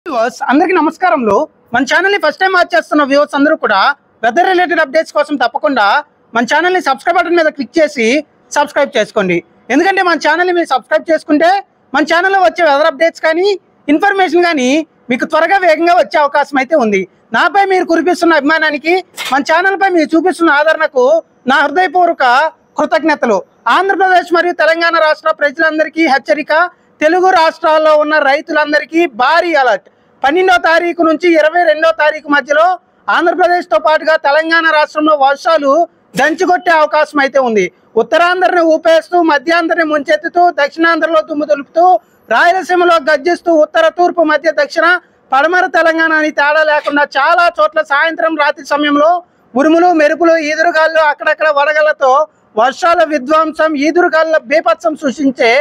Viewers అందరికీ నమస్కారంలో మన channel ని ఫస్ట్ టైం వాచ్ చేస్తున్న వ్యూవర్స్ అందరూ కూడా వెదర్ రిలేటెడ్ అప్డేట్స్ కోసం తప్పకుండా మన ఛానల్ ని సబ్స్క్రైబ్ బటన్ మీద క్లిక్ చేసి సబ్స్క్రైబ్ చేసుకోండి. ఎందుకంటే మన ఛానల్ ని మీరు సబ్స్క్రైబ్ చేసుకుంటే మన ఛానల్లో వచ్చే వెదర్ అప్డేట్స్ కానీ ఇన్ఫర్మేషన్ కానీ మీకు త్వరగా వేగంగా వచ్చే అవకాశం అయితే ఉంది. నాపై మీరు కురిపిస్తున్న అభిమానానికి మన ఛానల్ పై మీరు చూపిస్తున్న ఆదరణకు నా హృదయపూర్వక కృతజ్ఞతలు. ఆంధ్రప్రదేశ్ మరియు తెలంగాణ రాష్ట్ర ప్రజలందరికీ హెచ్చరిక. తెలుగు రాష్ట్రాల్లో ఉన్న రైతులందరికీ భారీ అలర్ట్. 12వ తారీఖు నుంచి 22వ తారీఖు మధ్యలో ఆంధ్రప్రదేశ్తో పాటుగా తెలంగాణ రాష్ట్రంలో వర్షాలు దంచుకొట్టే అవకాశం అయితే ఉంది. ఉత్తరాంధ్రని ఊపేస్తూ, మధ్యాంధ్రని ముంచెత్తుతూ, దక్షిణాంధ్రలో దుమ్ము దులుపుతూ, రాయలసీమలో గర్జిస్తూ, ఉత్తర తూర్పు మధ్య దక్షిణ పడమర తెలంగాణ అని తేడా లేకుండా చాలా చోట్ల సాయంత్రం రాత్రి సమయంలో ఉరుములు మెరుపులు ఈదురుగాళ్ళు అక్కడక్కడ వడగళ్లతో వర్షాల విధ్వంసం ఈదురుగాళ్ళ బీభత్సం సృష్టించే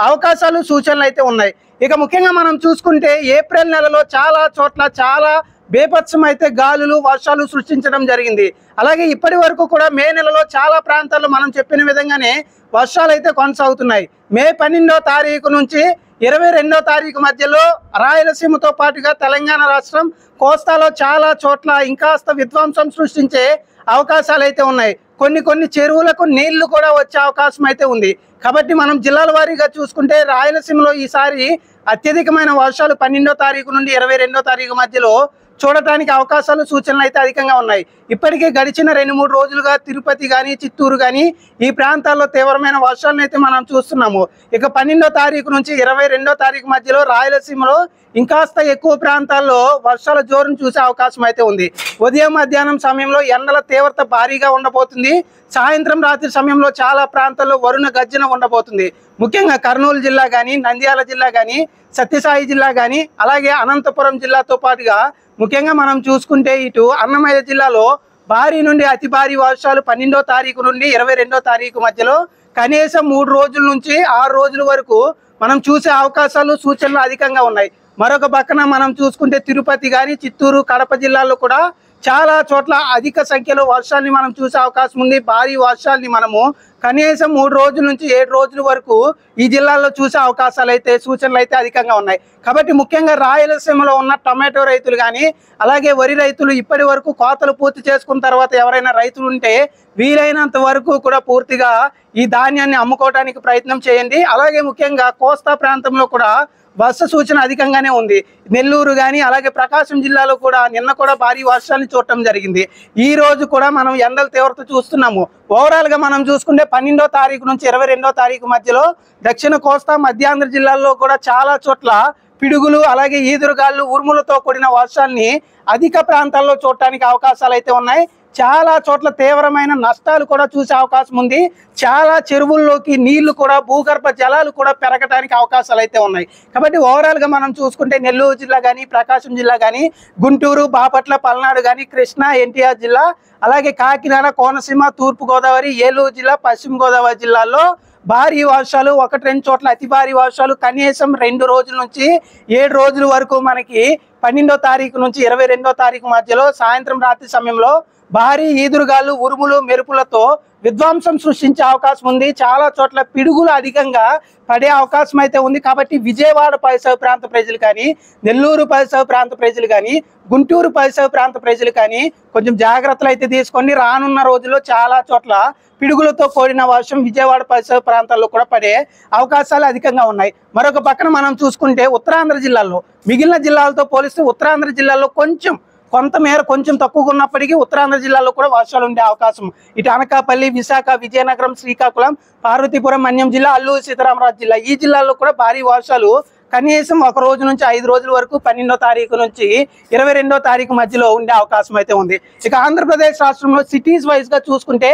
అవకాశాలు సూచనలు అయితే ఉన్నాయి. ఇక ముఖ్యంగా మనం చూసుకుంటే ఏప్రిల్ నెలలో చాలా చోట్ల చాలా బీభత్సం అయితే గాలులు వర్షాలు సృష్టించడం జరిగింది. అలాగే ఇప్పటి వరకు కూడా మే నెలలో చాలా ప్రాంతాల్లో మనం చెప్పిన విధంగానే వర్షాలు అయితే కొనసాగుతున్నాయి. మే 12వ తారీఖు నుంచి 22వ తారీఖు మధ్యలో రాయలసీమతో పాటుగా తెలంగాణ రాష్ట్రం కోస్తాలో చాలా చోట్ల ఇంకాస్త విధ్వంసం సృష్టించే అవకాశాలు అయితే ఉన్నాయి. కొన్ని చెరువులకు నీళ్లు కూడా వచ్చే అవకాశం అయితే ఉంది. కాబట్టి మనం జిల్లాల వారీగా చూసుకుంటే రాయలసీమలో ఈసారి అత్యధికమైన వర్షాలు 12వ తారీఖు నుండి 22వ తారీఖు మధ్యలో చూడటానికి అవకాశాలు సూచనలు అయితే అధికంగా ఉన్నాయి. ఇప్పటికే గడిచిన 2-3 రోజులుగా తిరుపతి కానీ చిత్తూరు కానీ ఈ ప్రాంతాల్లో తీవ్రమైన వర్షాలను అయితే మనం చూస్తున్నాము. ఇక 12వ తారీఖు నుంచి 22వ తారీఖు మధ్యలో రాయలసీమలో ఇంకాస్త ఎక్కువ ప్రాంతాల్లో వర్షాల జోరును చూసే అవకాశం అయితే ఉంది. ఉదయం మధ్యాహ్నం సమయంలో ఎండల తీవ్రత భారీగా ఉండబోతుంది. సాయంత్రం రాత్రి సమయంలో చాలా ప్రాంతాల్లో వరుణ గర్జన ఉండబోతుంది. ముఖ్యంగా కర్నూలు జిల్లా కానీ, నంద్యాల జిల్లా కానీ, సత్యసాయి జిల్లా కానీ, అలాగే అనంతపురం జిల్లాతో పాటుగా ముఖ్యంగా మనం చూసుకుంటే ఇటు అన్నమయ్య జిల్లాలో భారీ నుండి అతి భారీ వర్షాలు 12వ తారీఖు నుండి 22వ తారీఖు మధ్యలో కనీసం 3 రోజుల నుంచి 6 రోజుల వరకు మనం చూసే అవకాశాలు సూచనలు అధికంగా ఉన్నాయి. మరొక పక్కన మనం చూసుకుంటే తిరుపతి కానీ, చిత్తూరు, కడప జిల్లాల్లో కూడా చాలా చోట్ల అధిక సంఖ్యలో వర్షాన్ని మనం చూసే అవకాశం ఉంది. భారీ వర్షాలని మనము కనీసం 3 రోజుల నుంచి 7 రోజుల వరకు ఈ జిల్లాల్లో చూసే అవకాశాలు అయితే సూచనలు అయితే అధికంగా ఉన్నాయి. కాబట్టి ముఖ్యంగా రాయలసీమలో ఉన్న టొమాటో రైతులు కానీ, అలాగే వరి రైతులు ఇప్పటి వరకు కోతలు పూర్తి చేసుకున్న తర్వాత ఎవరైనా రైతులు ఉంటే వీలైనంత వరకు కూడా పూర్తిగా ఈ ధాన్యాన్ని అమ్ముకోవడానికి ప్రయత్నం చేయండి. అలాగే ముఖ్యంగా కోస్తా ప్రాంతంలో కూడా వర్ష సూచన అధికంగానే ఉంది. నెల్లూరు కానీ, అలాగే ప్రకాశం జిల్లాలో కూడా నిన్న కూడా భారీ వర్షాన్ని చూడటం జరిగింది. ఈ రోజు కూడా మనం ఎండల తీవ్రత చూస్తున్నాము. ఓవరాల్గా మనం చూసుకుంటే 12వ తారీఖు నుంచి 22వ తారీఖు మధ్యలో దక్షిణ కోస్తా, మధ్యాంధ్ర జిల్లాల్లో కూడా చాలా చోట్ల పిడుగులు, అలాగే ఈదురుగాళ్ళు, ఉరుములతో కూడిన వర్షాన్ని అధిక ప్రాంతాల్లో చూడటానికి అవకాశాలు అయితే ఉన్నాయి. చాలా చోట్ల తీవ్రమైన నష్టాలు కూడా చూసే అవకాశం ఉంది. చాలా చెరువుల్లోకి నీళ్లు కూడా, భూగర్భ జలాలు కూడా పెరగడానికి అవకాశాలు అయితే ఉన్నాయి. కాబట్టి ఓవరాల్గా మనం చూసుకుంటే నెల్లూరు జిల్లా కానీ, ప్రకాశం జిల్లా కానీ, గుంటూరు, బాపట్ల, పల్నాడు కానీ, కృష్ణా, ఎన్టీఆర్ జిల్లా, అలాగే కాకినాడ, కోనసీమ, తూర్పుగోదావరి, ఏలూరు జిల్లా, పశ్చిమ గోదావరి జిల్లాల్లో భారీ వర్షాలు, 1-2 చోట్ల అతి భారీ వర్షాలు కనీసం 2 రోజుల నుంచి 7 రోజుల వరకు మనకి 12వ తారీఖు నుంచి 22వ తారీఖు మధ్యలో సాయంత్రం రాత్రి సమయంలో భారీ ఈదురుగాళ్ళు, ఉరుములు మెరుపులతో విధ్వంసం సృష్టించే అవకాశం ఉంది. చాలా చోట్ల పిడుగులు అధికంగా పడే అవకాశం అయితే ఉంది. కాబట్టి విజయవాడ పరిసర ప్రాంత ప్రజలు కానీ, నెల్లూరు పరిసర ప్రాంత ప్రజలు కానీ, గుంటూరు పరిసర ప్రాంత ప్రజలు కానీ కొంచెం జాగ్రత్తలు అయితే తీసుకోండి. రానున్న రోజుల్లో చాలా చోట్ల పిడుగులతో కూడిన వర్షం విజయవాడ పరిసర ప్రాంతాల్లో కూడా పడే అవకాశాలు అధికంగా ఉన్నాయి. మరొక పక్కన మనం చూసుకుంటే ఉత్తరాంధ్ర జిల్లాల్లో మిగిలిన జిల్లాలతో పోలిస్తే ఉత్తరాంధ్ర జిల్లాలో కొంతమేర కొంచెం తక్కువగా ఉన్నప్పటికీ ఉత్తరాంధ్ర జిల్లాలో కూడా వర్షాలు ఉండే అవకాశం. ఇటు అనకాపల్లి, విశాఖ, విజయనగరం, శ్రీకాకుళం, పార్వతీపురం, మన్యం జిల్లా, అల్లూరు సీతారామరాజు జిల్లా ఈ జిల్లాల్లో కూడా భారీ వర్షాలు కనీసం 1 రోజు నుంచి 5 రోజుల వరకు 12వ తారీఖు నుంచి 22వ తారీఖు మధ్యలో ఉండే అవకాశం అయితే ఉంది. ఇక ఆంధ్రప్రదేశ్ రాష్ట్రంలో సిటీస్ వైజ్గా చూసుకుంటే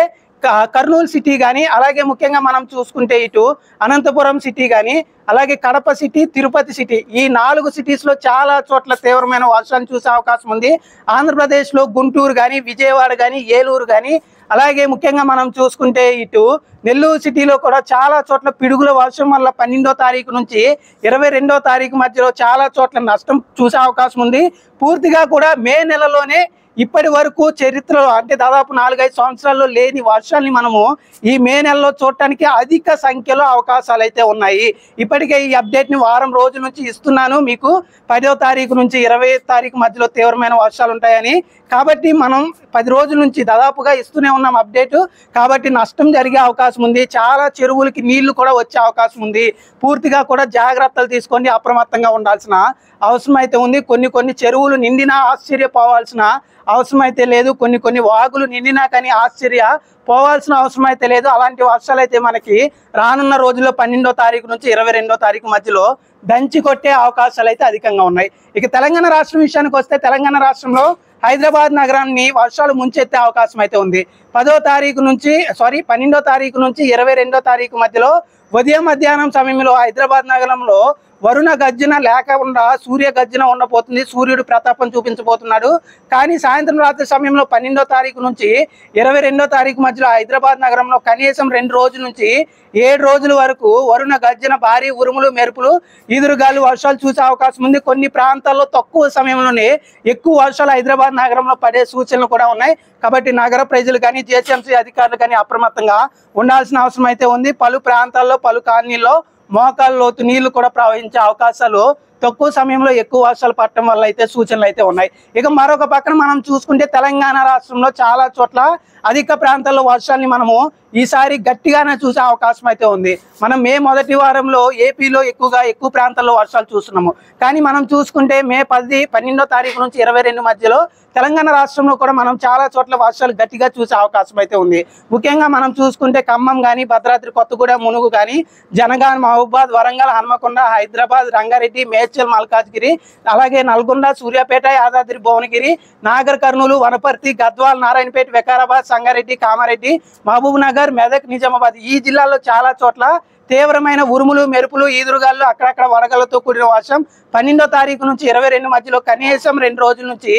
కర్నూలు సిటీ కానీ, అలాగే ముఖ్యంగా మనం చూసుకుంటే ఇటు అనంతపురం సిటీ కానీ, అలాగే కడప సిటీ, తిరుపతి సిటీ ఈ 4 సిటీస్లో చాలా చోట్ల తీవ్రమైన వర్షాన్ని చూసే అవకాశం ఉంది. ఆంధ్రప్రదేశ్లో గుంటూరు కానీ, విజయవాడ కానీ, ఏలూరు కానీ, అలాగే ముఖ్యంగా మనం చూసుకుంటే ఇటు నెల్లూరు సిటీలో కూడా చాలా చోట్ల పిడుగుల వర్షం వల్ల 12వ తారీఖు నుంచి 22వ తారీఖు మధ్యలో చాలా చోట్ల నష్టం చూసే అవకాశం ఉంది. పూర్తిగా కూడా మే నెలలోనే ఇప్పటి వరకు చరిత్రలో అంటే దాదాపు 4-5 సంవత్సరాల్లో లేని వర్షాలని మనము ఈ మే నెలలో చూడటానికి అధిక సంఖ్యలో అవకాశాలు అయితే ఉన్నాయి. ఇప్పటికే ఈ అప్డేట్ని వారం రోజుల నుంచి ఇస్తున్నాను మీకు. 10వ తారీఖు నుంచి 20వ తారీఖు మధ్యలో తీవ్రమైన వర్షాలు ఉంటాయని. కాబట్టి మనం 10 రోజుల నుంచి దాదాపుగా ఇస్తూనే ఉన్నాం అప్డేట్. కాబట్టి నష్టం జరిగే అవకాశం ఉంది. చాలా చెరువులకి నీళ్లు కూడా వచ్చే అవకాశం ఉంది. పూర్తిగా కూడా జాగ్రత్తలు తీసుకొని అప్రమత్తంగా ఉండాల్సిన అవసరం అయితే ఉంది. కొన్ని చెరువులు నిండినా ఆశ్చర్యపోవాల్సిన అవసరం అయితే లేదు. కొన్ని వాగులు నిండినా కానీ పోవాల్సిన అవసరం అయితే లేదు. అలాంటి వర్షాలు అయితే మనకి రానున్న రోజుల్లో 12వ తారీఖు నుంచి 22వ తారీఖు మధ్యలో దంచి కొట్టే అవకాశాలు అయితే అధికంగా ఉన్నాయి. ఇక తెలంగాణ రాష్ట్రం విషయానికి వస్తే తెలంగాణ రాష్ట్రంలో హైదరాబాద్ నగరాన్ని వర్షాలు ముంచెత్తే అవకాశం అయితే ఉంది. 12వ తారీఖు నుంచి 22వ తారీఖు మధ్యలో ఉదయం మధ్యాహ్నం సమయంలో హైదరాబాద్ నగరంలో వరుణ గర్జన లేకుండా సూర్య గర్జన ఉండబోతుంది. సూర్యుడు ప్రతాపం చూపించబోతున్నాడు. కానీ సాయంత్రం రాత్రి సమయంలో 12వ తారీఖు నుంచి 22వ తారీఖు మధ్యలో హైదరాబాద్ నగరంలో కనీసం 2 రోజుల నుంచి 7 రోజుల వరకు వరుణ గర్జన, భారీ ఉరుములు, మెరుపులు, ఈదురుగాలు వర్షాలు చూసే అవకాశం ఉంది. కొన్ని ప్రాంతాల్లో తక్కువ సమయంలోనే ఎక్కువ వర్షాలు హైదరాబాద్ నగరంలో పడే సూచనలు కూడా ఉన్నాయి. కాబట్టి నగర ప్రజలు కానీ జిహెచ్ఎంసీ అధికారులు కానీ అప్రమత్తంగా ఉండాల్సిన అవసరం అయితే ఉంది. పలు ప్రాంతాల్లో పలు కాలనీల్లో మోకాళ్ళ లోతు నీళ్లు కూడా ప్రవహించే అవకాశాలు తక్కువ సమయంలో ఎక్కువ వర్షాలు పడటం వల్ల అయితే సూచనలు అయితే ఉన్నాయి. ఇక మరొక పక్కన మనం చూసుకుంటే తెలంగాణ రాష్ట్రంలో చాలా చోట్ల అధిక ప్రాంతాల్లో వర్షాలని మనము ఈసారి గట్టిగానే చూసే అవకాశం అయితే ఉంది. మనం మే మొదటి వారంలో ఏపీలో ఎక్కువ ప్రాంతాల్లో వర్షాలు చూస్తున్నాము. కానీ మనం చూసుకుంటే మే 12వ తారీఖు నుంచి 22 మధ్యలో తెలంగాణ రాష్ట్రంలో కూడా మనం చాలా చోట్ల వర్షాలు గట్టిగా చూసే అవకాశం అయితే ఉంది. ముఖ్యంగా మనం చూసుకుంటే ఖమ్మం కానీ, భద్రాద్రి కొత్తగూడెం, మునుగు కానీ, జనగాం, మహబూబాద్, వరంగల్, హన్మకొండ, హైదరాబాద్, రంగారెడ్డి, మేడ్చల్, మల్కాజ్గిరి, అలాగే నల్గొండ, సూర్యాపేట, యాదాద్రి భువనగిరి, నాగర్ కర్నూలు, వనపర్తి, గద్వాల్, నారాయణపేట, వికారాబాద్, సంగారెడ్డి, కామారెడ్డి, మహబూబ్ నగర్, మెదక్, నిజామాబాద్ ఈ జిల్లాల్లో చాలా చోట్ల తీవ్రమైన ఉరుములు, మెరుపులు, ఈదురుగాలు, అక్కడక్కడ వడగళ్లతో కూడిన వర్షం 12వ తారీఖు నుంచి 22 మధ్యలో కనీసం 2 రోజుల నుంచి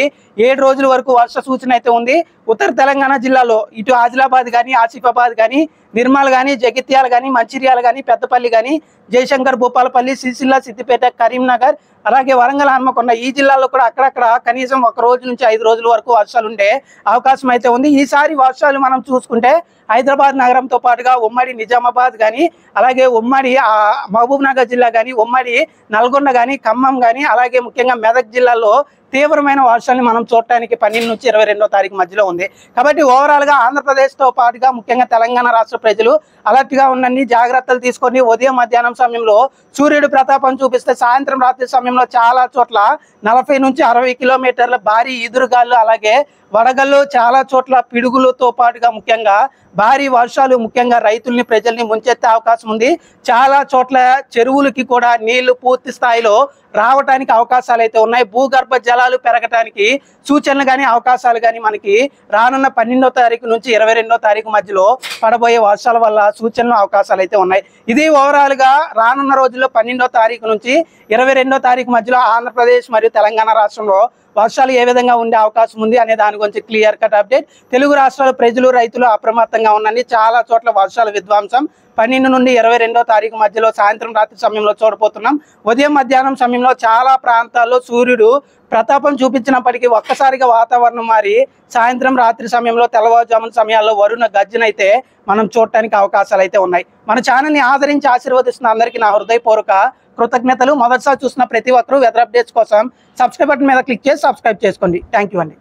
7 రోజుల వరకు వర్ష సూచన అయితే ఉంది. ఉత్తర తెలంగాణ జిల్లాలో ఇటు ఆదిలాబాద్ కానీ, ఆసిఫాబాద్ కానీ, నిర్మల్ కానీ, జగిత్యాల కానీ, మంచిర్యాల కానీ, పెద్దపల్లి కానీ, జయశంకర్, భూపాలపల్లి, సిరిసిల్ల, సిద్దిపేట, కరీంనగర్, అలాగే వరంగల్, హన్మకొండ ఈ జిల్లాలో కూడా అక్కడక్కడ కనీసం 1 రోజు నుంచి 5 రోజుల వరకు వర్షాలు ఉండే అవకాశం అయితే ఉంది. ఈసారి వర్షాలు మనం చూసుకుంటే హైదరాబాద్ నగరంతో పాటుగా ఉమ్మడి నిజామాబాద్ కానీ, అలాగే ఉమ్మడి మహబూబ్ నగర్ జిల్లా కానీ, ఉమ్మడి నల్గొండ కానీ, ఖమ్మం కానీ, అలాగే ముఖ్యంగా మెదక్ జిల్లాలో తీవ్రమైన వర్షాన్ని మనం చూడటానికి 12 నుంచి 22వ తారీఖు మధ్యలో ఉంది. కాబట్టి ఓవరాల్గా ఆంధ్రప్రదేశ్తో పాటుగా ముఖ్యంగా తెలంగాణ రాష్ట్ర ప్రజలు అలర్ట్గా ఉండండి, జాగ్రత్తలు తీసుకొని ఉదయం మధ్యాహ్నం సమయంలో సూర్యుడు ప్రతాపం చూపిస్తే సాయంత్రం రాత్రి సమయంలో చాలా చోట్ల 40 నుంచి 60 కిలోమీటర్ల భారీ ఈదురుగాలు, అలాగే వడగళ్ళు, చాలా చోట్ల పిడుగులతో పాటుగా ముఖ్యంగా భారీ వర్షాలు ముఖ్యంగా రైతుల్ని, ప్రజల్ని ముంచెత్తే అవకాశం ఉంది. చాలా చోట్ల చెరువులకి కూడా నీళ్లు పూర్తి స్థాయిలో రావడానికి అవకాశాలు అయితే ఉన్నాయి. భూగర్భ జలాలు పెరగడానికి సూచనలు కానీ, అవకాశాలు కానీ మనకి రానున్న 12వ తారీఖు నుంచి 22వ తారీఖు మధ్యలో పడబోయే వర్షాల వల్ల సూచనలు, అవకాశాలు అయితే ఉన్నాయి. ఇది ఓవరాల్ గా రానున్న రోజుల్లో 12వ తారీఖు నుంచి 22వ తారీఖు మధ్యలో ఆంధ్రప్రదేశ్ మరియు తెలంగాణ రాష్ట్రంలో వర్షాలు ఏ విధంగా ఉండే అవకాశం ఉంది అనే దాని గురించి క్లియర్ కట్ అప్డేట్. తెలుగు రాష్ట్రాల ప్రజలు, రైతులు అప్రమత్తంగా ఉండండి. చాలా చోట్ల వర్షాల విధ్వంసం 12 నుండి 22వ తారీఖు మధ్యలో సాయంత్రం రాత్రి సమయంలో చూడబోతున్నాం. ఉదయం మధ్యాహ్నం సమయంలో చాలా ప్రాంతాల్లో సూర్యుడు ప్రతాపం చూపించినప్పటికీ ఒక్కసారిగా వాతావరణం మారి సాయంత్రం రాత్రి సమయంలో తెల్లవారుజామున సమయాల్లో వరుణ గర్జన అయితే మనం చూడటానికి అవకాశాలు అయితే ఉన్నాయి. మన ఛానల్ని ఆదరించి ఆశీర్వదిస్తున్న అందరికీ నా హృదయపూర్వక కృతజ్ఞతలు. మొదటిసారి చూసిన ప్రతి ఒక్కరూ వెదర్ అప్డేట్స్ కోసం సబ్స్క్రైబ్ బటన్ మీద క్లిక్ చేసి సబ్స్క్రైబ్ చేసుకోండి. థ్యాంక్ యూ అండి.